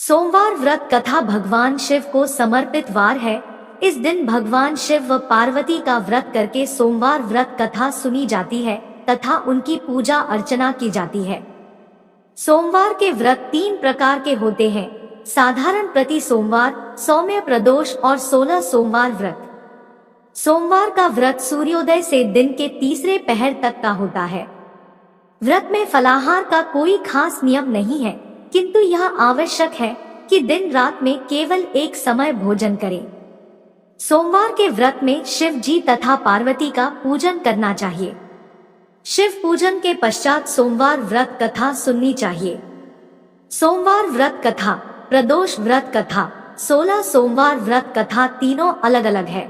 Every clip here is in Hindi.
सोमवार व्रत कथा भगवान शिव को समर्पित वार है। इस दिन भगवान शिव व पार्वती का व्रत करके सोमवार व्रत कथा सुनी जाती है तथा उनकी पूजा अर्चना की जाती है। सोमवार के व्रत 3 प्रकार के होते हैं: साधारण प्रति सोमवार, सौम्य प्रदोष और 16 सोमवार व्रत। सोमवार का व्रत सूर्योदय से दिन के तीसरे पहर तक का होता है। व्रत में फलाहार का कोई खास नियम नहीं है, किंतु यह आवश्यक है कि दिन रात में केवल एक समय भोजन करें। सोमवार के व्रत में शिव जी तथा पार्वती का पूजन करना चाहिए। शिव पूजन के पश्चात सोमवार व्रत कथा सुननी चाहिए। सोमवार व्रत कथा, प्रदोष व्रत कथा, 16 सोमवार व्रत कथा तीनों अलग अलग है।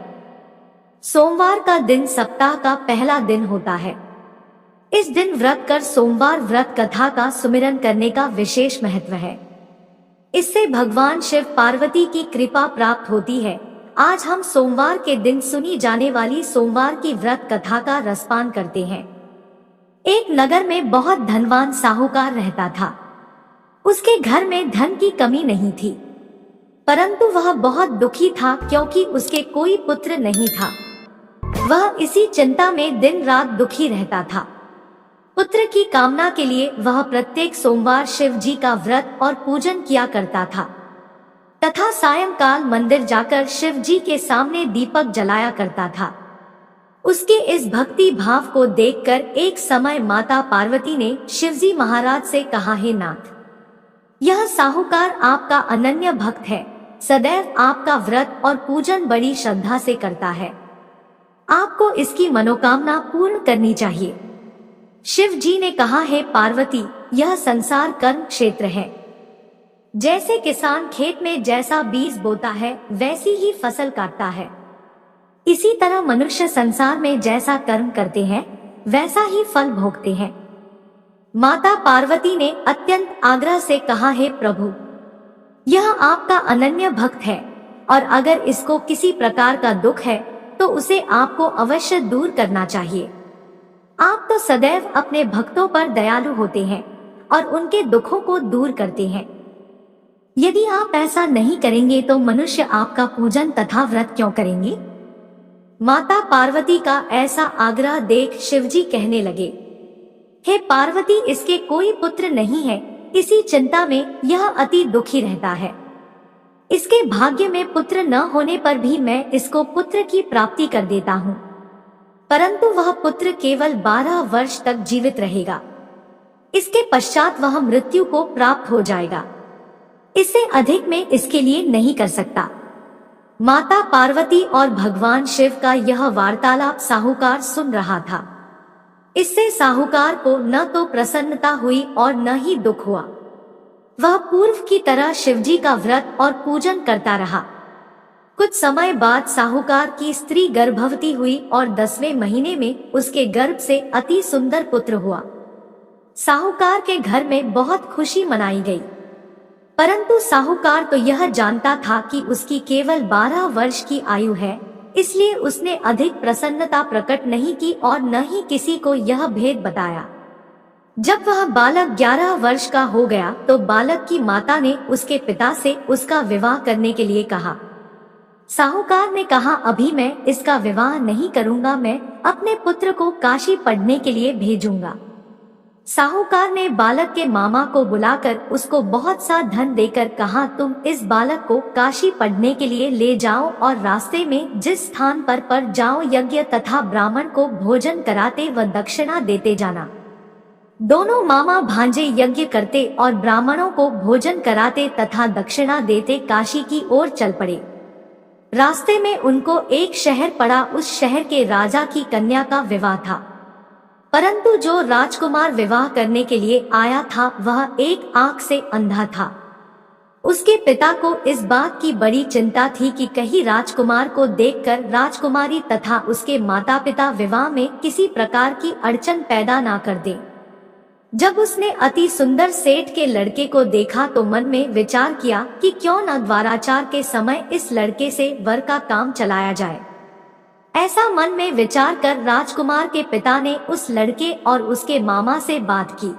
सोमवार का दिन सप्ताह का पहला दिन होता है। इस दिन व्रत कर सोमवार व्रत कथा का सुमिरन करने का विशेष महत्व है। इससे भगवान शिव पार्वती की कृपा प्राप्त होती है। आज हम सोमवार के दिन सुनी जाने वाली सोमवार की व्रत कथा का रसपान करते हैं। एक नगर में बहुत धनवान साहूकार रहता था। उसके घर में धन की कमी नहीं थी, परंतु वह बहुत दुखी था क्योंकि उसके कोई पुत्र नहीं था। वह इसी चिंता में दिन रात दुखी रहता था। पुत्र की कामना के लिए वह प्रत्येक सोमवार शिव जी का व्रत और पूजन किया करता था तथा सायंकाल मंदिर जाकर शिव जी के सामने दीपक जलाया करता था। उसके इस भक्ति भाव को देखकर एक समय माता पार्वती ने शिवजी महाराज से कहा, हे नाथ, यह साहूकार आपका अनन्य भक्त है, सदैव आपका व्रत और पूजन बड़ी श्रद्धा से करता है। आपको इसकी मनोकामना पूर्ण करनी चाहिए। शिव जी ने कहा, हे पार्वती, यह संसार कर्म क्षेत्र है। जैसे किसान खेत में जैसा बीज बोता है वैसी ही फसल काटता है, इसी तरह मनुष्य संसार में जैसा कर्म करते हैं वैसा ही फल भोगते हैं। माता पार्वती ने अत्यंत आग्रह से कहा, हे प्रभु, यह आपका अनन्य भक्त है और अगर इसको किसी प्रकार का दुख है तो उसे आपको अवश्य दूर करना चाहिए। आप तो सदैव अपने भक्तों पर दयालु होते हैं और उनके दुखों को दूर करते हैं। यदि आप ऐसा नहीं करेंगे तो मनुष्य आपका पूजन तथा व्रत क्यों करेंगे? माता पार्वती का ऐसा आग्रह देख शिवजी कहने लगे, हे पार्वती, इसके कोई पुत्र नहीं है, इसी चिंता में यह अति दुखी रहता है। इसके भाग्य में पुत्र न होने पर भी मैं इसको पुत्र की प्राप्ति कर देता हूँ, परंतु वह पुत्र केवल 12 वर्ष तक जीवित रहेगा। इसके पश्चात वह मृत्यु को प्राप्त हो जाएगा। इससे अधिक मैं इसके लिए नहीं कर सकता। माता पार्वती और भगवान शिव का यह वार्तालाप साहूकार सुन रहा था। इससे साहूकार को न तो प्रसन्नता हुई और न ही दुख हुआ। वह पूर्व की तरह शिवजी का व्रत और पूजन करता रहा। कुछ समय बाद साहूकार की स्त्री गर्भवती हुई और 10वें महीने में उसके गर्भ से अति सुंदर पुत्र हुआ। साहूकार के घर में बहुत खुशी मनाई गई, परंतु साहूकार तो यह जानता था कि उसकी केवल 12 वर्ष की आयु है, इसलिए उसने अधिक प्रसन्नता प्रकट नहीं की और न ही किसी को यह भेद बताया। जब वह बालक 11 वर्ष का हो गया तो बालक की माता ने उसके पिता से उसका विवाह करने के लिए कहा। साहूकार ने कहा, अभी मैं इसका विवाह नहीं करूंगा, मैं अपने पुत्र को काशी पढ़ने के लिए भेजूंगा। साहूकार ने बालक के मामा को बुलाकर उसको बहुत सा धन देकर कहा, तुम इस बालक को काशी पढ़ने के लिए ले जाओ और रास्ते में जिस स्थान पर जाओ यज्ञ तथा ब्राह्मण को भोजन कराते व दक्षिणा देते जाना। दोनों मामा भांजे यज्ञ करते और ब्राह्मणों को भोजन कराते तथा दक्षिणा देते काशी की ओर चल पड़े। रास्ते में उनको एक शहर पड़ा। उस शहर के राजा की कन्या का विवाह था, परंतु जो राजकुमार विवाह करने के लिए आया था वह एक आंख से अंधा था। उसके पिता को इस बात की बड़ी चिंता थी कि कहीं राजकुमार को देखकर राजकुमारी तथा उसके माता पिता विवाह में किसी प्रकार की अड़चन पैदा ना कर दें। जब उसने अति सुंदर सेठ के लड़के को देखा तो मन में विचार किया कि क्यों न द्वाराचार के समय इस लड़के से वर का काम चलाया जाए। ऐसा मन में विचार कर राजकुमार के पिता ने उस लड़के और उसके मामा से बात की।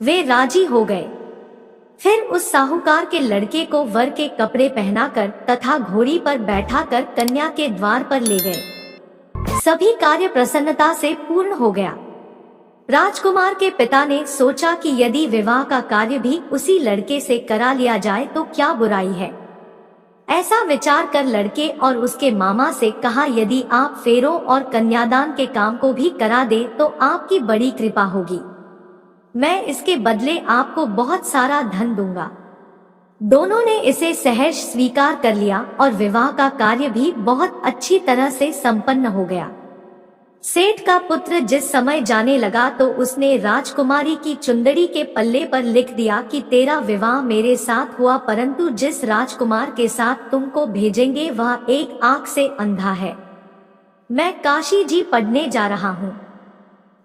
वे राजी हो गए। फिर उस साहूकार के लड़के को वर के कपड़े पहनाकर तथा घोड़ी पर बैठाकर कन्या के द्वार पर ले गए। सभी कार्य प्रसन्नता से पूर्ण हो गया। राजकुमार के पिता ने सोचा कि यदि विवाह का कार्य भी उसी लड़के से करा लिया जाए तो क्या बुराई है। ऐसा विचार कर लड़के और उसके मामा से कहा, यदि आप फेरों और कन्यादान के काम को भी करा दे तो आपकी बड़ी कृपा होगी। मैं इसके बदले आपको बहुत सारा धन दूंगा। दोनों ने इसे सहर्ष स्वीकार कर लिया और विवाह का कार्य भी बहुत अच्छी तरह से संपन्न हो गया। सेठ का पुत्र जिस समय जाने लगा तो उसने राजकुमारी की चुंदड़ी के पल्ले पर लिख दिया कि तेरा विवाह मेरे साथ हुआ, परंतु जिस राजकुमार के साथ तुमको भेजेंगे वह एक आंख से अंधा है। मैं काशी जी पढ़ने जा रहा हूँ।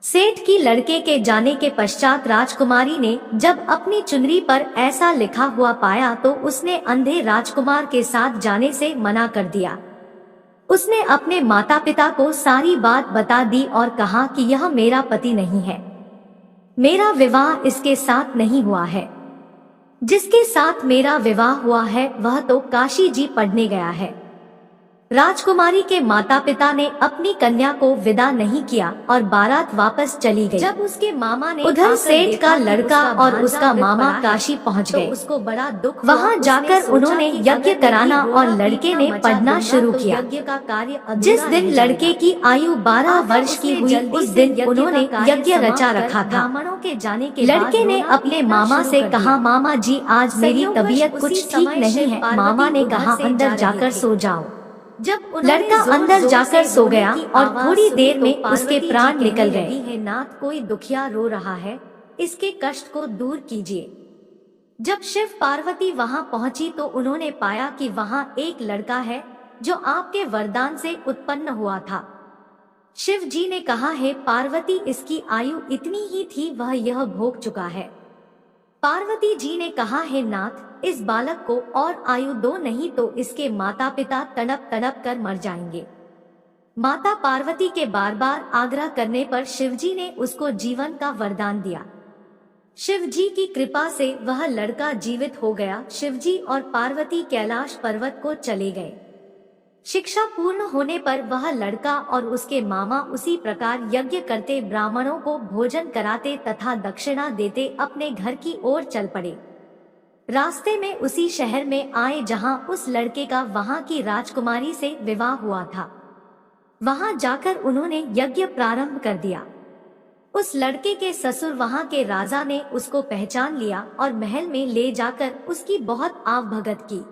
सेठ की लड़के के जाने के पश्चात राजकुमारी ने जब अपनी चुनरी पर ऐसा लिखा हुआ पाया तो उसने अंधे राजकुमार के साथ जाने से मना कर दिया। उसने अपने माता पिता को सारी बात बता दी और कहा कि यह मेरा पति नहीं है, मेरा विवाह इसके साथ नहीं हुआ है। जिसके साथ मेरा विवाह हुआ है वह तो काशी जी पढ़ने गया है। राजकुमारी के माता पिता ने अपनी कन्या को विदा नहीं किया और बारात वापस चली गई। जब उसके मामा ने उधर सेठ का लड़का और उसका मामा काशी पहुंच गए, उसको बड़ा दुख। वहां जाकर उन्होंने यज्ञ कराना और लड़के ने पढ़ना शुरू किया। यज्ञ का कार्य जिस दिन लड़के की आयु 12 वर्ष की हुई उस दिन उन्होंने यज्ञ रचा रखा था। ब्राह्मणों के जाने के लड़के ने अपने मामा से कहा, मामा जी आज मेरी तबीयत कुछ ठीक नहीं है। मामा ने कहा, अंदर जाकर सो जाओ। जब लड़का अंदर जाकर सो गया और थोड़ी देर में उसके प्राण निकल गए। नाथ, कोई दुखिया रो रहा है, इसके कष्ट को दूर कीजिए। जब शिव पार्वती वहां पहुंची तो उन्होंने पाया कि वहां एक लड़का है जो आपके वरदान से उत्पन्न हुआ था। शिव जी ने कहा, है पार्वती, इसकी आयु इतनी ही थी, वह यह भोग चुका है। पार्वती जी ने कहा, है नाथ, इस बालक को और आयु दो, नहीं तो इसके माता पिता तड़प तड़प कर मर जाएंगे। माता पार्वती के बार बार आग्रह करने पर शिवजी ने उसको जीवन का वरदान दिया। शिवजी की कृपा से वह लड़का जीवित हो गया। शिवजी और पार्वती कैलाश पर्वत को चले गए। शिक्षा पूर्ण होने पर वह लड़का और उसके मामा उसी प्रकार यज्ञ करते, ब्राह्मणों को भोजन कराते तथा दक्षिणा देते अपने घर की ओर चल पड़े। रास्ते में उसी शहर में आए जहां उस लड़के का वहां की राजकुमारी से विवाह हुआ था। वहां जाकर उन्होंने यज्ञ प्रारंभ कर दिया। उस लड़के के ससुर वहां के राजा ने उसको पहचान लिया और महल में ले जाकर उसकी बहुत आवभगत की।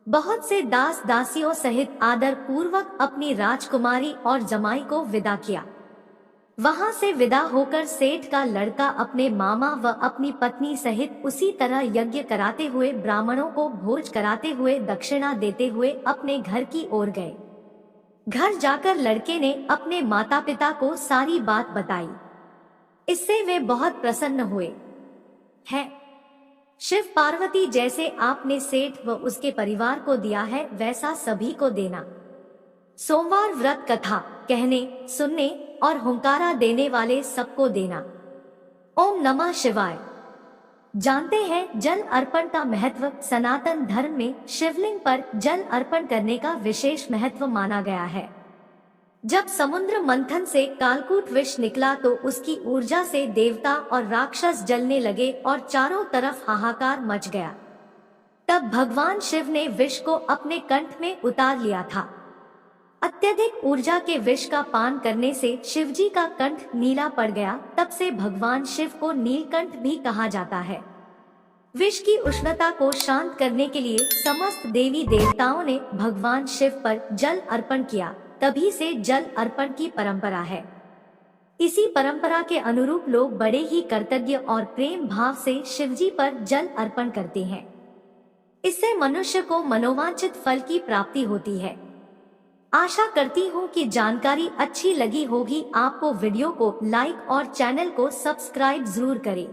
बहुत से दास दासियों सहित आदर पूर्वक अपनी राजकुमारी और जमाई को विदा किया। वहां से विदा होकर सेठ का लड़का अपने मामा व अपनी पत्नी सहित उसी तरह यज्ञ कराते हुए, ब्राह्मणों को भोज कराते हुए, दक्षिणा देते हुए अपने घर की ओर गए। घर जाकर लड़के ने अपने माता पिता को सारी बात बताई। इससे वे बहुत प्रसन्न हुए। है शिव पार्वती, जैसे आपने सेठ व उसके परिवार को दिया है वैसा सभी को देना। सोमवार व्रत कथा कहने, सुनने और हुंकारा देने वाले सबको देना। ओम नमः शिवाय। जानते हैं जल अर्पण का महत्व। सनातन धर्म में शिवलिंग पर जल अर्पण करने का विशेष महत्व माना गया है। जब समुद्र मंथन से कालकूट विष निकला तो उसकी ऊर्जा से देवता और राक्षस जलने लगे और चारों तरफ हाहाकार मच गया। तब भगवान शिव ने विष को अपने कंठ में उतार लिया था। अत्यधिक ऊर्जा के विष का पान करने से शिवजी का कंठ नीला पड़ गया। तब से भगवान शिव को नीलकंठ भी कहा जाता है। विष की उष्णता को शांत करने के लिए समस्त देवी देवताओं ने भगवान शिव पर जल अर्पण किया। तभी से जल अर्पण की परंपरा है। इसी परंपरा के अनुरूप लोग बड़े ही कर्तव्य और प्रेम भाव से शिवजी पर जल अर्पण करते हैं। इससे मनुष्य को मनोवांछित फल की प्राप्ति होती है। आशा करती हूँ कि जानकारी अच्छी लगी होगी। आपको वीडियो को लाइक और चैनल को सब्सक्राइब जरूर करें।